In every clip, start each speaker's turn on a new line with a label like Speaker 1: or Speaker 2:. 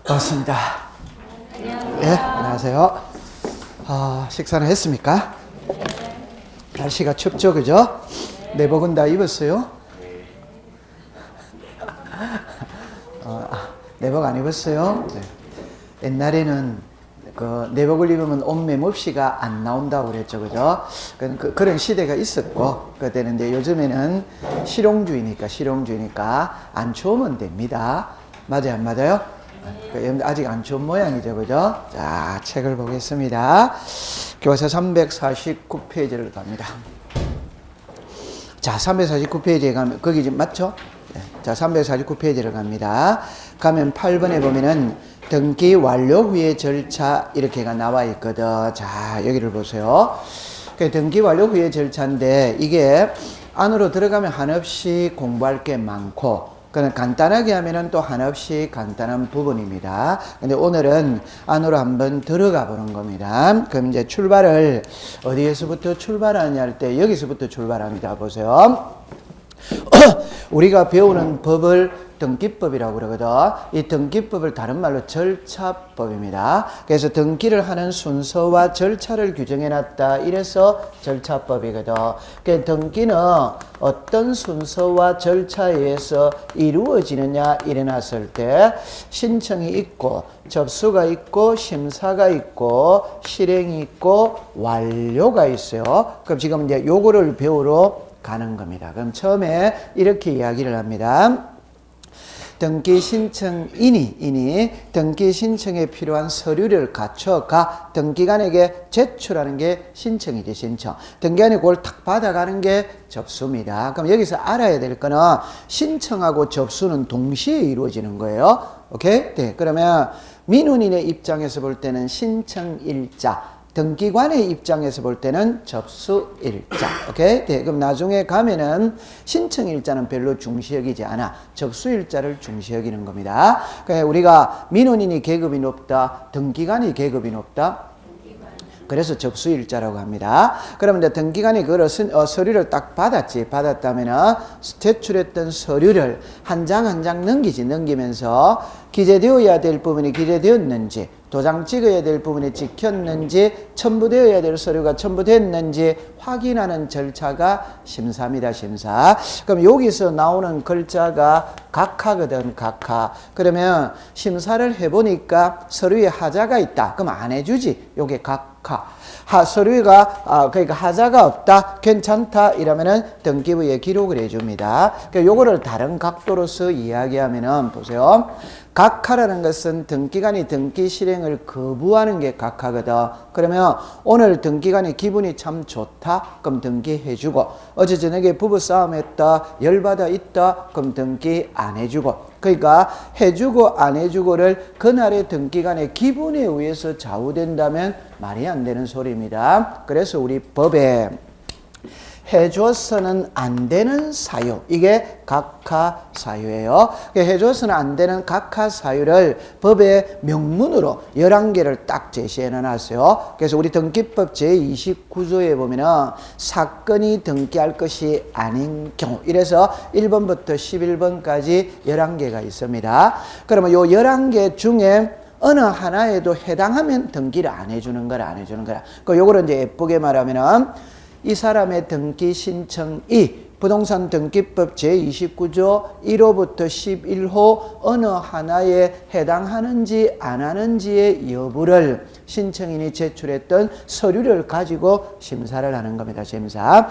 Speaker 1: 반갑습니다. 예, 안녕하세요. 식사는 했습니까? 날씨가 춥죠, 그죠? 내복은 다 입었어요? 내복 안 입었어요? 네. 옛날에는 내복을 입으면 옷매뭅시가 안 나온다고 그랬죠, 그죠? 그런 시대가 있었고, 그때는 요즘에는 실용주의니까 안 추우면 됩니다. 맞아요, 안 맞아요? 아직 안 추운 모양이죠, 그죠? 자, 책을 보겠습니다. 교과서 349페이지를 갑니다. 자, 349페이지에 가면, 거기 지금 맞죠? 네. 자, 349페이지를 갑니다. 가면 8번에 보면은 등기 완료 후의 절차 이렇게가 나와 있거든. 자, 여기를 보세요. 등기 완료 후의 절차인데 이게 안으로 들어가면 한없이 공부할 게 많고 그냥 간단하게 하면은 또 한없이 간단한 부분입니다. 근데 오늘은 안으로 한번 들어가 보는 겁니다. 그럼 이제 출발을 어디에서부터 출발하냐 할 때 여기서부터 출발합니다. 보세요. 우리가 배우는 법을 등기법이라고 그러거든. 이 등기법을 다른 말로 절차법입니다. 그래서 등기를 하는 순서와 절차를 규정해놨다. 이래서 절차법이거든. 그러니까 등기는 어떤 순서와 절차에 의해서 이루어지느냐 일어났을 때 신청이 있고 접수가 있고 심사가 있고 실행이 있고 완료가 있어요. 그럼 지금 이제 요거를 배우러 가는 겁니다. 그럼 처음에 이렇게 이야기를 합니다. 등기 신청인이 등기 신청에 필요한 서류를 갖춰가 등기관에게 제출하는 게 신청이지, 신청. 등기관이 그걸 탁 받아가는 게 접수입니다. 그럼 여기서 알아야 될 거는 신청하고 접수는 동시에 이루어지는 거예요. 오케이? 네. 그러면 민원인의 입장에서 볼 때는 신청일자, 등기관의 입장에서 볼 때는 접수일자. 오케이? 네, 그럼 나중에 가면은 신청일자는 별로 중시 여기지 않아. 접수일자를 중시 여기는 겁니다. 그러니까 우리가 민원인이 계급이 높다, 등기관이 계급이 높다. 그래서 접수일자라고 합니다. 그러면 이제 등기관이 그걸 서류를 딱 받았다면은 제출했던 서류를 한 장 한 장 넘기면서 기재되어야 될 부분이 기재되었는지, 도장 찍어야 될 부분이 찍혔는지, 첨부되어야 될 서류가 첨부됐는지 확인하는 절차가 심사입니다, 심사. 그럼 여기서 나오는 글자가 각하거든, 각하. 그러면 심사를 해보니까 서류에 하자가 있다. 그럼 안 해주지. 요게 각하. 서류가, 그러니까 하자가 없다, 괜찮다, 이러면은 등기부에 기록을 해줍니다. 그러니까 요거를 다른 각도로서 이야기하면은, 보세요. 각하라는 것은 등기관이 등기 실행을 거부하는 게 각하거든. 그러면 오늘 등기관이 기분이 참 좋다? 그럼 등기해주고, 어제 저녁에 부부싸움 했다, 열받아 있다? 그럼 등기 안 해주고. 그러니까 해주고 안 해주고를 그날의 등기관의 기분에 의해서 좌우된다면 말이 안 되는 소리입니다. 그래서 우리 법에 해줘서는 안 되는 사유, 이게 각하 사유예요. 해줘서는 안 되는 각하 사유를 법의 명문으로 11개를 딱 제시해 놨어요. 그래서 우리 등기법 제29조에 보면은 사건이 등기할 것이 아닌 경우, 이래서 1번부터 11번까지 11개가 있습니다. 그러면 요 11개 중에 어느 하나에도 해당하면 등기를 안 해주는 거라, 안 해주는 거라. 요거를 이제 예쁘게 말하면은 이 사람의 등기 신청이 부동산 등기법 제29조 1호부터 11호 어느 하나에 해당하는지 안 하는지의 여부를 신청인이 제출했던 서류를 가지고 심사를 하는 겁니다. 심사.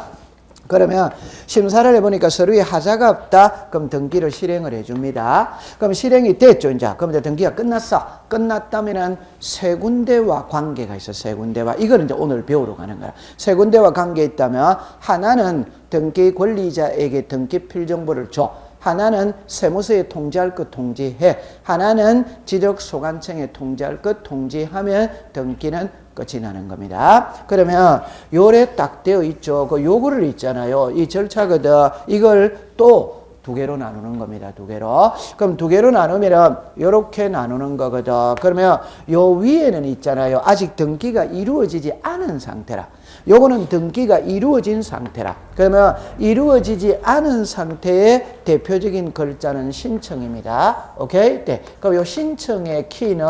Speaker 1: 그러면 심사를 해보니까 서류에 하자가 없다. 그럼 등기를 실행을 해줍니다. 그럼 실행이 됐죠, 이제. 그럼 이제 등기가 끝났어. 끝났다면은 세 군데와 관계가 있어, 세 군데와. 이걸 이제 오늘 배우러 가는 거야. 세 군데와 관계 있다면 하나는 등기 권리자에게 등기 필정보를 줘. 하나는 세무서에 통지할 것 통지해. 하나는 지적소관청에 통지할 것 통지하면 등기는 끝이 나는 겁니다. 그러면 요래 딱 되어 있죠. 요거를 있잖아요. 이 절차거든. 이걸 또 두 개로 나누는 겁니다. 두 개로. 그럼 두 개로 나누면 요렇게 나누는 거거든. 그러면 요 위에는 있잖아요. 아직 등기가 이루어지지 않은 상태라. 요거는 등기가 이루어진 상태라. 그러면 이루어지지 않은 상태의 대표적인 글자는 신청입니다. 오케이? 네. 그럼 요 신청의 키는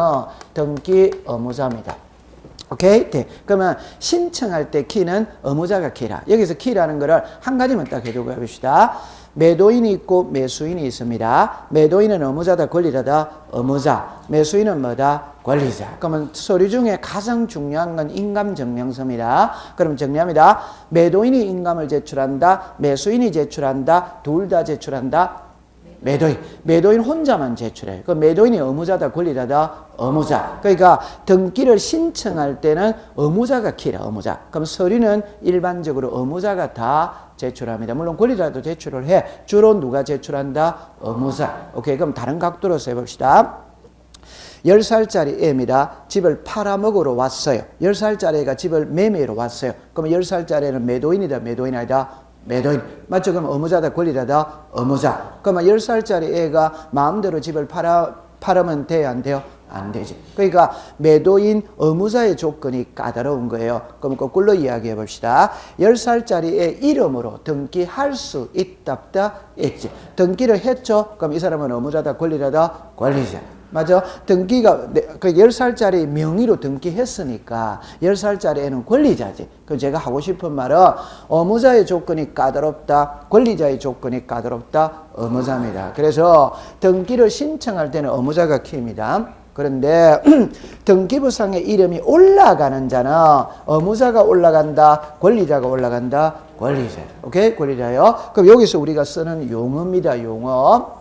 Speaker 1: 등기 의무자입니다. 오케이? 네. 그러면 신청할 때 키는 의무자가 키라. 여기서 키라는 거를 한 가지만 딱 해두고 해봅시다. 매도인이 있고 매수인이 있습니다. 매도인은 의무자다, 권리자다, 의무자. 매수인은 뭐다? 권리자. 그러면 서류 중에 가장 중요한 건 인감증명서입니다. 그럼 정리합니다. 매도인이 인감을 제출한다, 매수인이 제출한다, 둘 다 제출한다. 매도인 혼자만 제출해. 그 매도인이 의무자다, 권리자다, 의무자. 그러니까 등기를 신청할 때는 의무자가 키라, 의무자. 그럼 서류는 일반적으로 의무자가 다 제출합니다. 물론 권리자도 제출을 해. 주로 누가 제출한다? 의무자. 오케이. 그럼 다른 각도로서 해봅시다. 10살짜리 애입니다. 집을 팔아먹으러 왔어요. 10살짜리 애가 집을 매매로 왔어요. 그럼 10살짜리 애는 매도인이다, 매도인 아니다? 매도인. 맞죠? 그럼 의무자다, 권리자다? 의무자. 그러면 10살짜리 애가 마음대로 집을 팔으면 돼요, 안 돼요? 안 되지. 그러니까 매도인 의무자의 조건이 까다로운 거예요. 그럼 거꾸로 이야기해 봅시다. 10살짜리 애 이름으로 등기할 수 있답다 했지. 등기를 했죠? 그럼 이 사람은 의무자다, 권리자다? 권리자. 맞아? 등기가, 그 10살짜리 명의로 등기했으니까 10살짜리 애는 권리자지. 그럼 제가 하고 싶은 말은 의무자의 조건이 까다롭다, 권리자의 조건이 까다롭다, 의무자입니다. 그래서 등기를 신청할 때는 의무자가 키입니다. 그런데 등기부상에 이름이 올라가는 자는 의무자가 올라간다, 권리자가 올라간다, 권리자. 오케이? 권리자요. 그럼 여기서 우리가 쓰는 용어입니다. 용어.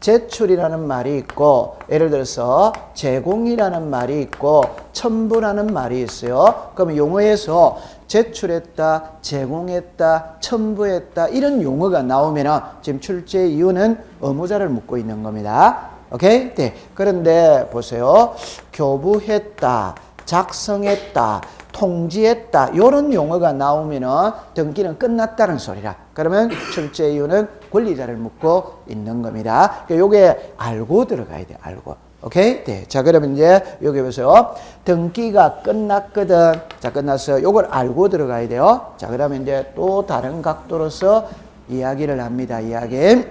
Speaker 1: 제출이라는 말이 있고, 예를 들어서 제공이라는 말이 있고, 첨부라는 말이 있어요. 그럼 용어에서 제출했다, 제공했다, 첨부했다 이런 용어가 나오면 지금 출제 이유는 의무자를 묻고 있는 겁니다. 오케이? 네. 그런데 보세요. 교부했다, 작성했다, 통지했다 이런 용어가 나오면은 등기는 끝났다는 소리라. 그러면 출제 이유는 권리자를 묻고 있는 겁니다. 그러니까 요게 알고 들어가야 돼. 알고. 오케이? 네. 자, 그러면 이제 여기 보세요. 등기가 끝났거든. 자, 끝났어요. 요걸 알고 들어가야 돼요. 자, 그러면 이제 또 다른 각도로서 이야기를 합니다. 이야기.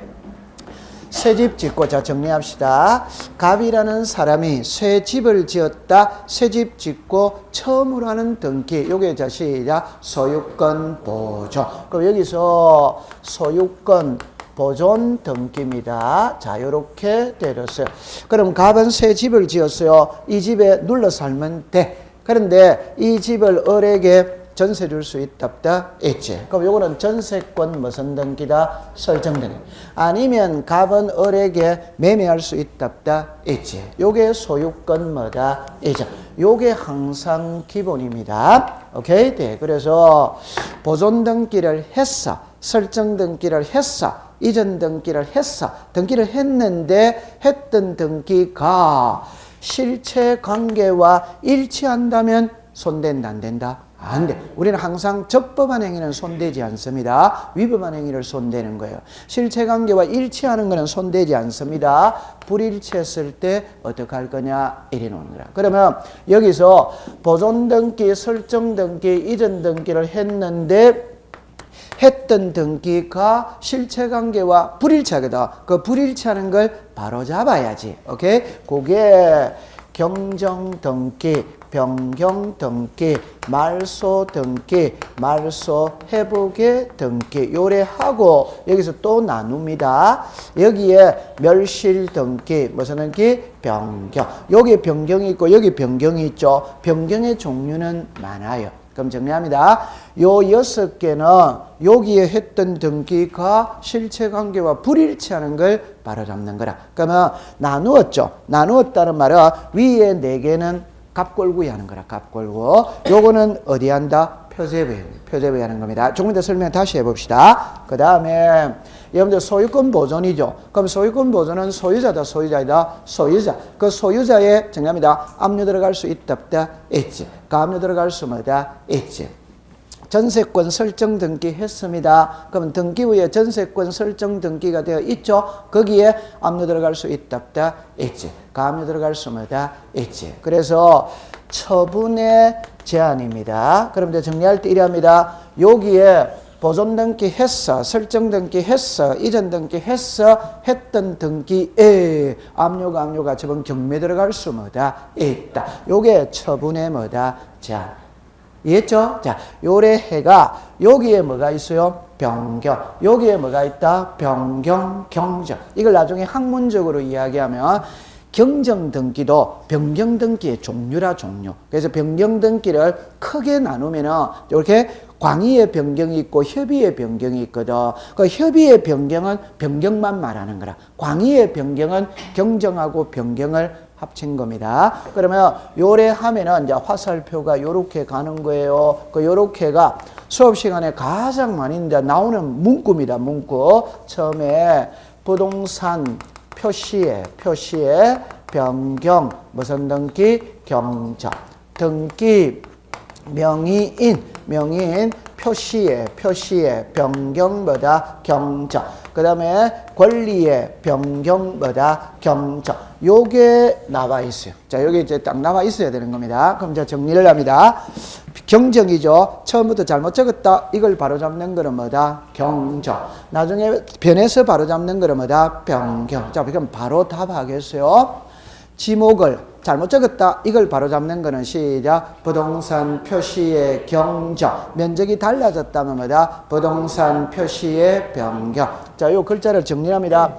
Speaker 1: 새집 짓고, 자, 정리합시다. 갑이라는 사람이 새 집을 지었다, 새 집 짓고 처음으로 하는 등기. 요게 자, 시작. 소유권 보존. 그럼 여기서 소유권 보존 등기입니다. 자, 요렇게 때렸어요. 그럼 갑은 새 집을 지었어요. 이 집에 눌러 살면 돼. 그런데 이 집을 을에게 전세 줄 수 있답다 했지. 그럼 요거는 전세권 무슨 등기다? 설정 등기. 아니면 갑은 을에게 매매할 수 있답다 했지. 요게 소유권 뭐다? 이자. 요게 항상 기본입니다. 오케이? 네. 그래서 보존 등기를 했어. 설정 등기를 했어. 이전 등기를 했어. 등기를 했는데 했던 등기가 실체 관계와 일치한다면 손댄다, 안 된다? 안 돼. 우리는 항상 적법한 행위는 손대지 않습니다. 위법한 행위를 손대는 거예요. 실체관계와 일치하는 것은 손대지 않습니다. 불일치했을 때 어떻게 할 거냐 이래 놓는 거야. 그러면 여기서 보존 등기, 설정 등기, 이전 등기를 했는데 했던 등기가 실체관계와 불일치하거든. 그 불일치하는 걸 바로 잡아야지. 오케이? 그게 경정 등기, 변경 등기, 말소 등기, 말소 회복의 등기 요래하고 여기서 또 나눕니다. 여기에 멸실 등기, 무슨 등기? 변경. 여기 변경이 있고 여기 변경이 있죠. 변경의 종류는 많아요. 그럼 정리합니다. 요 6개는 여기에 했던 등기가 실체관계와 불일치하는 걸 바로잡는 거라. 그러면 나누었죠. 나누었다는 말은 위에 4개는 갑골구이 하는 거라. 갑골구. 요거는 어디 한다? 표제부에 하는 겁니다. 조금 더 설명 다시 해봅시다. 그 다음에 여러분들 소유권 보존이죠. 그럼 소유권 보존은 소유자다, 소유자이다, 소유자. 그 소유자의 정리합니다. 압류 들어갈 수 있답다, 있지. 그 압류 들어갈 수 뭐다, 있지. 전세권 설정 등기 했습니다. 그러면 등기 후에 전세권 설정 등기가 되어 있죠. 거기에 압류 들어갈 수 있다 없다? 있지. 가압류 들어갈 수 뭐다? 있지. 그래서 처분의 제한입니다. 그럼 이제 정리할 때 이래합니다. 여기에 보존 등기 했어, 설정 등기 했어, 이전 등기 했어, 했던 등기에 압류가 처분 경매 들어갈 수 뭐다? 있다. 요게 처분의 뭐다? 제한. 이해했죠? 자, 요래해가 여기에 뭐가 있어요? 변경. 여기에 뭐가 있다? 변경, 경정. 이걸 나중에 학문적으로 이야기하면 경정 등기도 변경 등기의 종류라 종류. 그래서 변경 등기를 크게 나누면은 이렇게 광의의 변경이 있고 협의의 변경이 있거든. 그 협의의 변경은 변경만 말하는 거라. 광의의 변경은 경정하고 변경을 합친 겁니다. 그러면 요래하면은 이제 화살표가 요렇게 가는 거예요. 그 요렇게가 수업 시간에 가장 많이 이제 나오는 문구입니다. 문구. 처음에 부동산 표시에 변경 무슨 등기 경정 등기 명의인 표시에 변경보다 경정 그 다음에 권리의 변경보다 경정 요게 나와 있어요. 자, 여기 이제 딱 나와 있어야 되는 겁니다. 그럼 이제 정리를 합니다. 경정이죠. 처음부터 잘못 적었다. 이걸 바로잡는 거는 뭐다? 경정. 나중에 변해서 바로잡는 거는 뭐다? 변경. 자, 그럼 바로 답하겠어요. 지목을 잘못 적었다. 이걸 바로잡는 거는 시작. 부동산 표시의 경정. 면적이 달라졌다면 뭐다? 부동산 표시의 변경. 자, 요 글자를 정리합니다.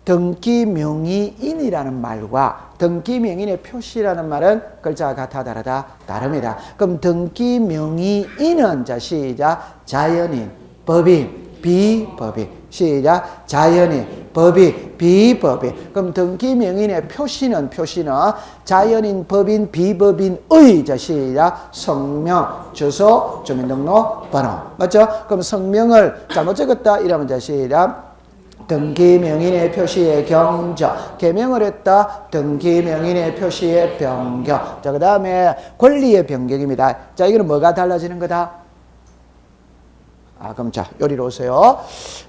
Speaker 1: 등기명의인이라는 말과 등기명의인의 표시라는 말은 글자가 같아 다르다? 다릅니다. 그럼 등기명의인은 자 시작 자연인, 법인, 비법인 시작 자연인, 법인, 비법인 그럼 등기명의인의 표시는 자연인, 법인, 비법인의 자 시작 성명, 주소, 주민등록번호 맞죠? 그럼 성명을 잘못 적었다 이러면 자 시작 등기명인의 표시의 경정, 개명을 했다. 등기명인의 표시의 변경. 자, 그 다음에 권리의 변경입니다. 자, 이거는 뭐가 달라지는 거다? 그럼 자, 여기로 오세요.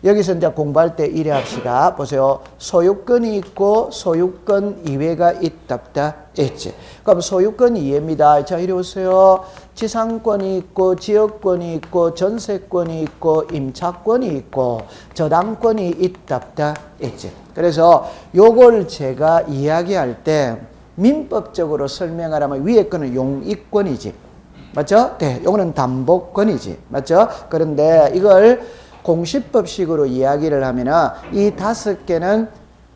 Speaker 1: 여기서 이제 공부할 때 이래 합시다. 보세요. 소유권이 있고 소유권 이외가 있다. 있지. 그럼 소유권 이외입니다. 자, 이리 오세요. 지상권이 있고 지역권이 있고 전세권이 있고 임차권이 있고 저당권이 있다. 있지. 그래서 요걸 제가 이야기할 때 민법적으로 설명하라면 위에 거는 용익권이지. 맞죠? 네, 요거는 담보권이지. 맞죠? 그런데 이걸 공시법식으로 이야기를 하면은 이 5개는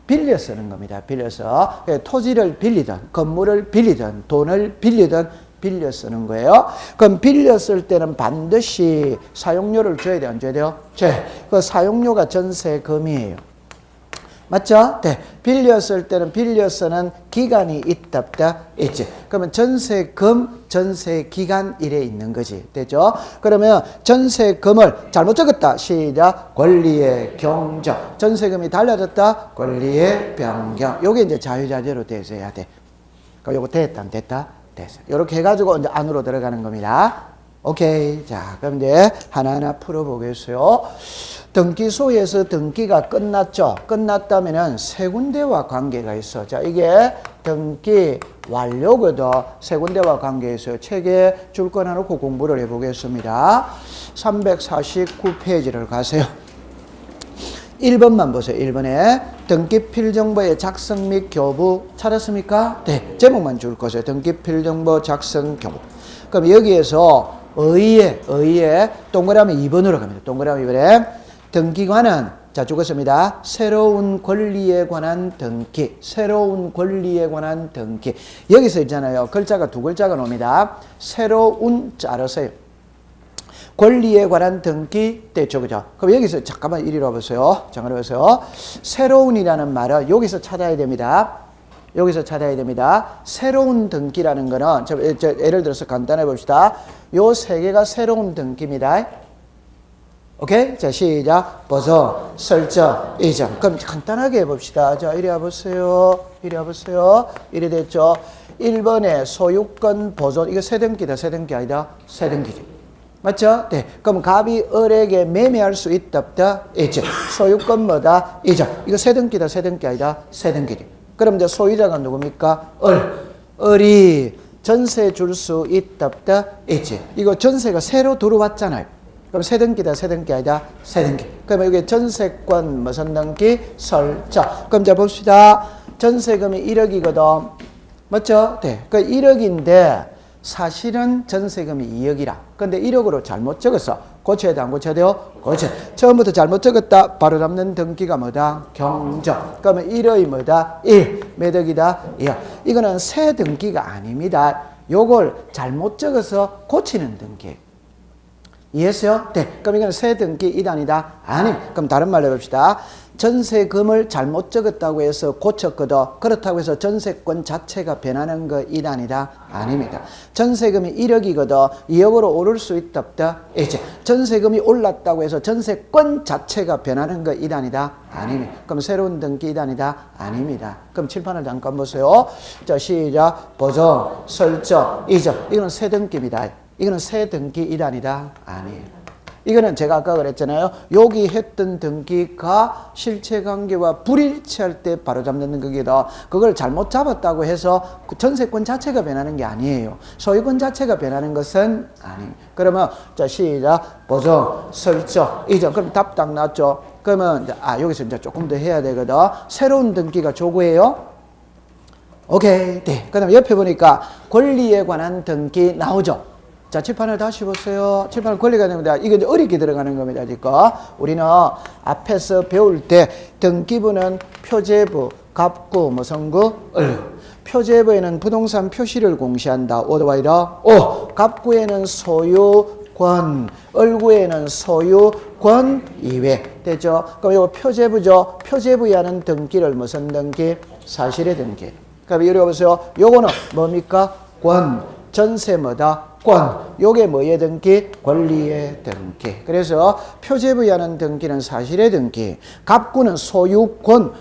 Speaker 1: 빌려 쓰는 겁니다. 빌려서. 토지를 빌리든, 건물을 빌리든, 돈을 빌리든 빌려 쓰는 거예요. 그럼 빌려 쓸 때는 반드시 사용료를 줘야 돼요? 안 줘야 돼요? 그 사용료가 전세금이에요. 맞죠? 네. 빌렸을 때는 빌려서는 기간이 있다. 있지. 그러면 전세금, 전세기간 이래 있는 거지. 되죠? 그러면 전세금을 잘못 적었다. 시작. 권리의 경정. 전세금이 달라졌다. 권리의 변경. 요게 이제 자유자재로 돼서야 돼. 그럼 요거 됐다, 안 됐다? 됐어. 요렇게 해가지고 이제 안으로 들어가는 겁니다. 오케이. 자, 그럼 이제 하나하나 풀어보겠어요. 등기소에서 등기가 끝났죠. 끝났다면은 세 군데와 관계가 있어. 자, 이게 등기 완료거든. 세 군데와 관계 있어요. 책에 줄 거 놔놓고 공부를 해보겠습니다. 349페이지를 가세요. 1번만 보세요. 1번에 등기필정보의 작성 및 교부 찾았습니까? 네. 제목만 줄 거세요. 등기필정보 작성 교부. 그럼 여기에서 의에 동그라미 2번으로 갑니다. 동그라미 2번에 등기관은 자 죽었습니다. 새로운 권리에 관한 등기. 새로운 권리에 관한 등기. 여기서 있잖아요. 글자가 두 글자가 나옵니다. 새로운 자르세요. 권리에 관한 등기 됐죠, 그죠? 그럼 여기서 잠깐만 이리 와보세요. 잠깐 보세요. 새로운이라는 말은 여기서 찾아야 됩니다. 여기서 찾아야 됩니다. 새로운 등기라는 거는 예를 들어서 간단해 봅시다. 요 세 개가 새로운 등기입니다. 오케이? 자, 시작. 보존, 설정, 이전. 그럼 간단하게 해봅시다. 자, 이리 와보세요. 이리 와보세요. 이리 됐죠? 1번에 소유권 보존. 이거 새 등기다, 새 등기 아니다? 새 등기지. 맞죠? 네. 그럼 갑이 을에게 매매할 수 있다 없다? 있지. 소유권 뭐다? 이죠. 이거 세 등기다, 세 등기 아니다? 세 등기지. 그럼 이제 소유자가 누굽니까? 을. 을이 전세 줄 수 있다 없다? 있지. 이거 전세가 새로 들어왔잖아요. 그럼 세 등기다, 세 등기 아니다? 세 등기. 그러면 여기 전세권 무슨 등기? 설정. 그럼 자 봅시다. 전세금이 1억이거든. 맞죠? 네. 그 1억인데 사실은 전세금이 2억이라. 근데 1억으로 잘못 적었어. 고쳐야 돼, 안 고쳐야 돼요? 고쳐. 처음부터 잘못 적었다. 바로 잡는 등기가 뭐다? 경정. 그러면 1억이 뭐다? 1. 몇 억이다? 2억. 이거는 새 등기가 아닙니다. 요걸 잘못 적어서 고치는 등기. 이해했어요? 네. 그럼 이건 새 등기 2단이다? 아니. 그럼 다른 말로 해봅시다. 전세금을 잘못 적었다고 해서 고쳤거든. 그렇다고 해서 전세권 자체가 변하는 거 2단이다? 아닙니다. 전세금이 1억이거든. 2억으로 오를 수 있다 없다? 있지. 전세금이 올랐다고 해서 전세권 자체가 변하는 거 2단이다? 아닙니다. 그럼 새로운 등기 2단이다? 아닙니다. 그럼 칠판을 잠깐 보세요. 자, 시작. 보정, 설정, 이전. 이거는 새 등기입니다. 이거는 새 등기 2단이다? 아니에요. 이거는 제가 아까 그랬잖아요. 여기 했던 등기가 실체관계와 불일치할 때 바로 잡는 거기다. 그걸 잘못 잡았다고 해서 그 전세권 자체가 변하는 게 아니에요. 소유권 자체가 변하는 것은 아닙니다. 그러면 자 시작. 보정, 설정, 이전. 그럼 답 딱 나왔죠. 그러면 이제, 여기서 이제 조금 더 해야 되거든. 새로운 등기가 조구예요. 오케이. 네. 그 다음에 옆에 보니까 권리에 관한 등기 나오죠. 자, 칠판을 다시 보세요. 칠판을 권리가 됩니다. 이게 이제 어렵게 들어가는 겁니다. 지금 우리는 앞에서 배울 때 등기부는 표제부, 갑구, 무성구, 을. 표제부에는 부동산 표시를 공시한다. 오더와이더 오. 갑구에는 소유권, 을구에는 소유권 이외. 됐죠? 그럼 이거 표제부죠. 표제부에 하는 등기를 무슨 등기? 사실의 등기. 그럼 이리 보세요. 요거는 뭡니까? 권. 전세 뭐다? 권. 요게 뭐의 등기? 권리의 등기. 그래서 표제부에 하는 등기는 사실의 등기. 갑구는 소유권,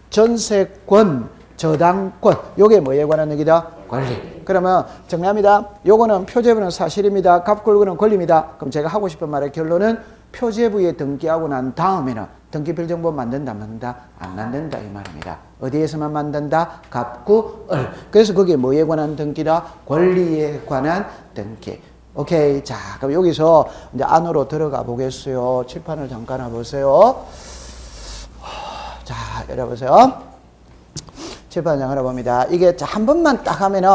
Speaker 1: 전세권, 저당권. 요게 뭐에 관한 등기다? 권리. 그러면 정리합니다. 요거는 표제부는 사실입니다. 갑구는 권리입니다. 그럼 제가 하고 싶은 말의 결론은 표제부에 등기하고 난 다음에는 등기필정보 만든다, 만든다? 안 만든다 이 말입니다. 어디에서만 만든다? 갑구, 을. 그래서 그게 뭐에 관한 등기다? 권리에 관한 등기. 오케이. 자, 그럼 여기서 이제 안으로 들어가 보겠어요. 칠판을 잠깐 보세요. 자, 열어보세요. 칠판 잠깐 봅니다. 이게 한 번만 딱 하면은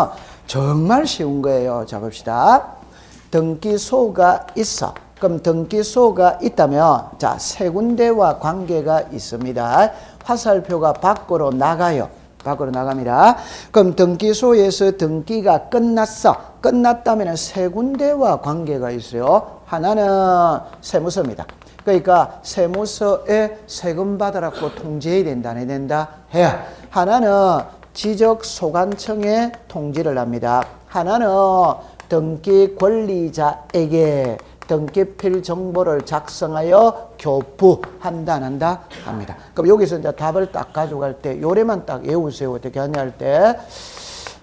Speaker 1: 정말 쉬운 거예요. 자, 봅시다. 등기소가 있어. 그럼 등기소가 있다면 자, 세 군데와 관계가 있습니다. 화살표가 밖으로 나가요. 밖으로 나갑니다. 그럼 등기소에서 등기가 끝났어. 끝났다면 세 군데와 관계가 있어요. 하나는 세무서입니다. 그러니까 세무서에 세금 받으라고 통지해야 된다, 안 해야 된다? 해야. 하나는 지적소관청에 통지를 합니다. 하나는 등기 권리자에게 등기필 정보를 작성하여 교부한다, 안 한다? 합니다. 그럼 여기서 이제 답을 딱 가져갈 때, 요래만 딱 외우세요. 어떻게 하냐 할 때,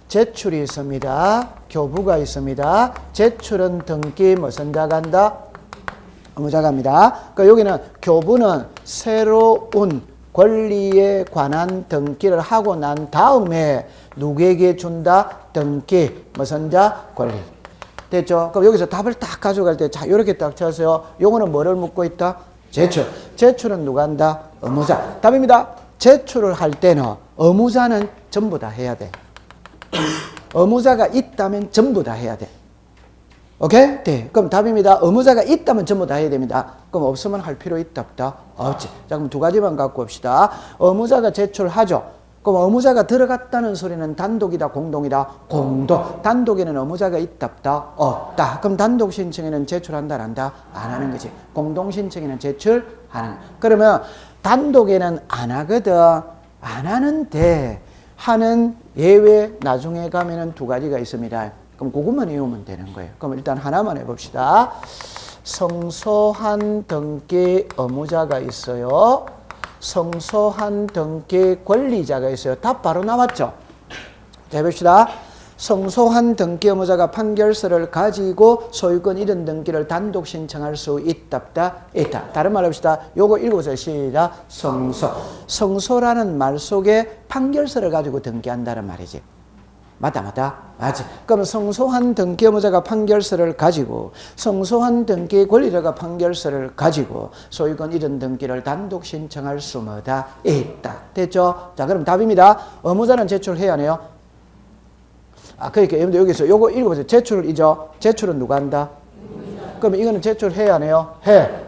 Speaker 1: 제출이 있습니다. 교부가 있습니다. 제출은 등기 무슨 자가 한다? 의무자가 합니다. 그러니까 여기는 교부는 새로운 권리에 관한 등기를 하고 난 다음에 누구에게 준다? 등기 무슨 자? 권리. 됐죠? 그럼 여기서 답을 딱 가져갈 때, 자, 요렇게 딱 쳐서요. 요거는 뭐를 묻고 있다? 제출. 제출은 누가 한다? 의무자. 답입니다. 제출을 할 때는 의무자는 전부 다 해야 돼. 의무자가 있다면 전부 다 해야 돼. 오케이? 네. 그럼 답입니다. 의무자가 있다면 전부 다 해야 됩니다. 그럼 없으면 할 필요 있다, 없다? 없지. 자, 그럼 두 가지만 갖고 봅시다. 의무자가 제출하죠. 그럼 의무자가 들어갔다는 소리는 단독이다, 공동이다? 공동. 단독에는 의무자가 있다, 없다? 없다. 그럼 단독 신청에는 제출한다, 안 한다? 안 하는 거지. 공동 신청에는 제출하는. 그러면 단독에는 안 하거든. 안 하는데 하는 예외 나중에 가면은 두 가지가 있습니다. 그럼 그것만 외우면 되는 거예요. 그럼 일단 하나만 해봅시다. 성소한 등기 의무자가 있어요. 성소한 등기 권리자가 있어요. 답 바로 나왔죠? 자, 해봅시다. 성소한 등기 의무자가 판결서를 가지고 소유권 이전 등기를 단독 신청할 수 있다. 다른 말로 합시다. 요거 읽어보세요. 시작. 성소라는 말 속에 판결서를 가지고 등기한다는 말이지. 맞다. 그럼 성소한 등기 의무자가 판결서를 가지고 성소한 등기 권리자가 판결서를 가지고 소유권 이전 등기를 단독 신청할 수 뭐다? 있다. 됐죠? 자, 그럼 답입니다. 의무자는 제출해야 하네요. 그러니까 여기서 요거 읽어보세요. 제출은 누가 한다? 그럼 이거는 제출해야 하네요.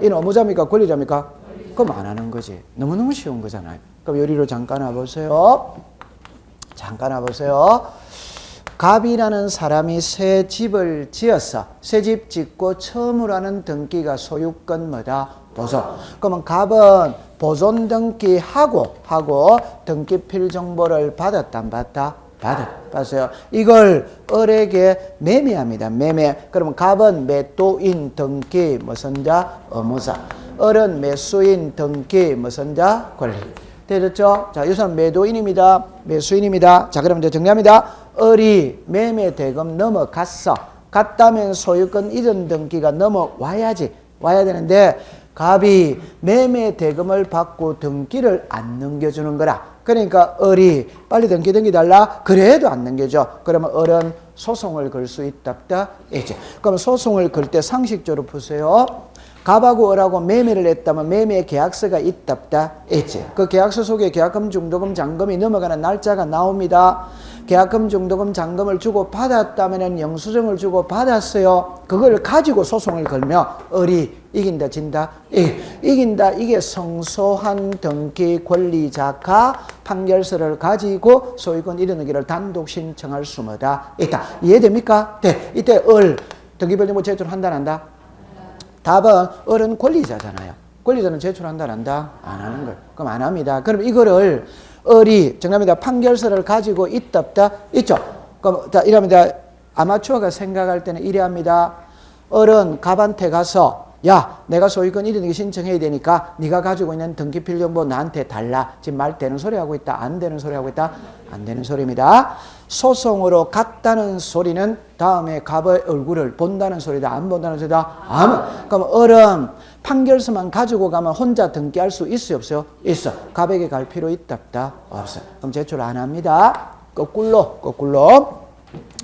Speaker 1: 이는 의무자입니까? 권리자입니까? 그럼 안 하는 거지. 너무너무 쉬운 거잖아요. 그럼 요리로 잠깐 와보세요. 갑이라는 사람이 새 집을 지었어. 새 집 짓고 처음으로 하는 등기가 소유권 뭐다? 보존. 그러면 갑은 보존 등기하고 등기필 정보를 받았다 안 받았다? 받았어요. 이걸 을에게 매매합니다. 그러면 갑은 매도인 등기 무슨 자? 의무자. 을은 매수인 등기 무슨 자? 권리. 되셨죠? 자, 이 사람 매도인입니다. 매수인입니다. 자, 그럼 이제 정리합니다. 을이 매매 대금 넘어갔어. 갔다면 소유권 이전 등기가 와야 되는데 갑이 매매 대금을 받고 등기를 안 넘겨주는 거라. 그러니까 을이 빨리 등기 달라. 그래도 안 넘겨줘. 그러면 을은 소송을 걸 수 있다. 그럼 소송을 걸 때 상식적으로 보세요. 갑하고 을하고 매매를 했다면 매매 계약서가 있다. 그 계약서 속에 계약금, 중도금, 잔금이 넘어가는 날짜가 나옵니다. 계약금, 중도금, 잔금을 주고 받았다면 영수증을 주고 받았어요. 그걸 가지고 소송을 걸며 을이 이긴다, 진다? 이긴다. 이게 성소한 등기 권리자가 판결서를 가지고 소유권 이전하기를 단독 신청할 수 뭐다? 있다. 이해됩니까? 네. 이때 을 등기별정보 제출한다, 안 한다? 답은 을은 권리자잖아요. 권리자는 제출한다, 안 한다? 안 하는 거예요. 그럼 안 합니다. 그럼 이거를 을이 정답입니다. 판결서를 가지고 있다, 있죠. 그럼 자, 이랍니다. 아마추어가 생각할 때는 이래 합니다. 을은 갑한테 가서 야, 내가 소유권 이전하기 신청해야 되니까 네가 가지고 있는 등기필 정보 나한테 달라. 지금 말 되는 소리 하고 있다, 안 되는 소리 하고 있다? 안 되는 소리입니다. 소송으로 갔다는 소리는 다음에 갑의 얼굴을 본다는 소리다, 안 본다는 소리다? 그럼 을은 판결서만 가지고 가면 혼자 등기할 수 있어요, 없어요? 있어. 갑에게 갈 필요 있다, 없어요. 그럼 제출 안 합니다. 거꾸로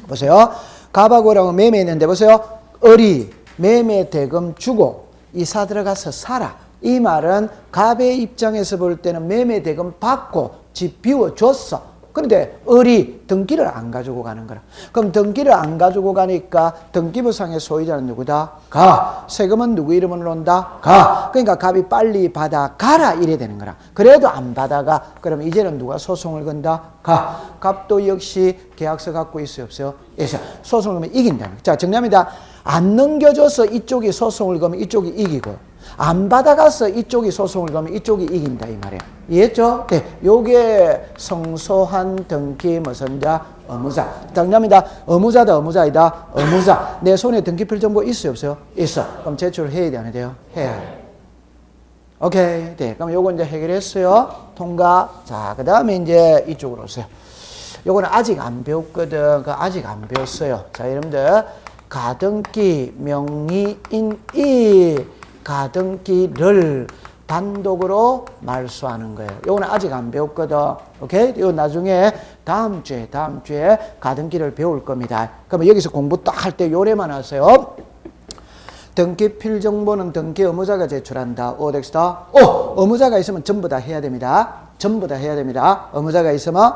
Speaker 1: 보세요. 갑하고라고 매매했는데 보세요. 을이 매매 대금 주고 이사 들어가서 살아. 이 말은 갑의 입장에서 볼 때는 매매 대금 받고 집 비워줬어. 그런데 을이 등기를 안 가지고 가는 거라. 그럼 등기를 안 가지고 가니까 등기부상의 소유자는 누구다? 세금은 누구 이름으로 온다? 그러니까 갑이 빨리 받아가라 이래 되는 거라. 그래도 안 받아가. 그럼 이제는 누가 소송을 건다? 갑도 역시 계약서 갖고 있어요, 없어요? 있어요. 소송을 하면 이긴다. 자, 정리합니다. 안 넘겨줘서 이쪽이 소송을 거면 이쪽이 이기고 안 받아가서 이쪽이 소송을 거면 이쪽이 이긴다 이 말이에요. 이해했죠? 네. 요게 성소한 등기 무슨 자? 의무자. 정답입니다. 의무자다, 의무자이다? 의무자. 내 손에 등기필 정보 있어요, 없어요? 있어. 그럼 제출해야 돼, 안 해야 돼요? 해야 돼. 오케이. 네. 그럼 요거 이제 해결했어요. 통과. 자, 그 다음에 이제 이쪽으로 오세요. 요거는 아직 안 배웠거든. 아직 안 배웠어요. 자, 여러분들. 가등기 명의인이 가등기를 단독으로 말소하는 거예요. 요거는 아직 안 배웠거든. 오케이? 요 나중에 다음 주에 가등기를 배울 겁니다. 그러면 여기서 공부 딱 할 때 요래만 하세요. 등기필 정보는 등기 의무자가 제출한다. 오덱스다. 의무자가 있으면 전부 다 해야 됩니다. 전부 다 해야 됩니다. 의무자가 있으면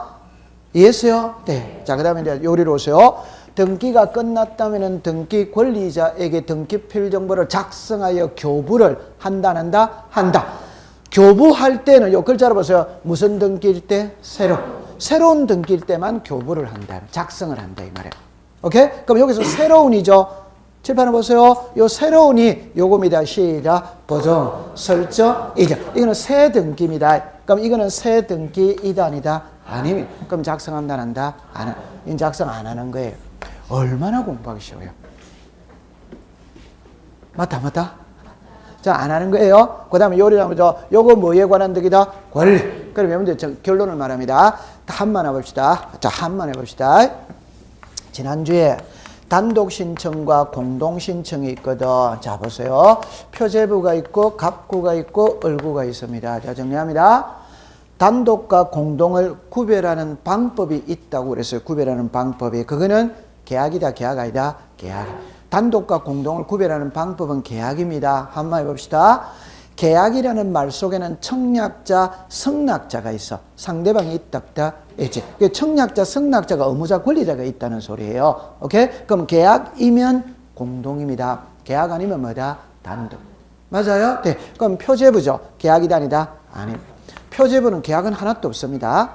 Speaker 1: 이해했어요? 네. 자, 그 다음에 이제 요리로 오세요. 등기가 끝났다면 등기 권리자에게 등기필 정보를 작성하여 교부를 한다, 안 한다? 한다. 교부할 때는 요 글자로 보세요. 무슨 등기일 때? 새로운 등기일 때만 교부를 한다. 작성을 한다 이 말이에요. 오케이? 그럼 여기서 새로운이죠. 칠판을 보세요. 요 새로운이 요겁니다. 시작. 보존, 설정, 이전. 이거는 새 등기입니다. 그럼 이거는 새 등기이다, 아니다? 아닙니다. 그럼 작성한다, 안 한다? 안 한다. 이건 작성 안 하는 거예요. 얼마나 공부하기 쉬워요. 맞다. 자, 안 하는 거예요. 그 다음에 요리를 하면서 요거 뭐에 관한 득이다? 권리. 그럼 여러분들 결론을 말합니다. 한번 해봅시다. 자, 한번 해봅시다. 지난주에 단독 신청과 공동 신청이 있거든. 자, 보세요. 표제부가 있고 갑구가 있고 을구가 있습니다. 자, 정리합니다. 단독과 공동을 구별하는 방법이 있다고 그랬어요. 구별하는 방법이. 그거는 계약이다, 계약 아니다. 계약. 단독과 공동을 구별하는 방법은 계약입니다. 한번 해봅시다. 계약이라는 말 속에는 청약자, 성낙자가 있어. 상대방이 있다, 있지. 청약자, 성낙자가 의무자, 권리자가 있다는 소리예요. 오케이? 그럼 계약이면 공동입니다. 계약 아니면 뭐다? 단독. 맞아요? 네. 그럼 표제부죠. 계약이다, 아니다? 아닙니다. 표제부는 계약은 하나도 없습니다.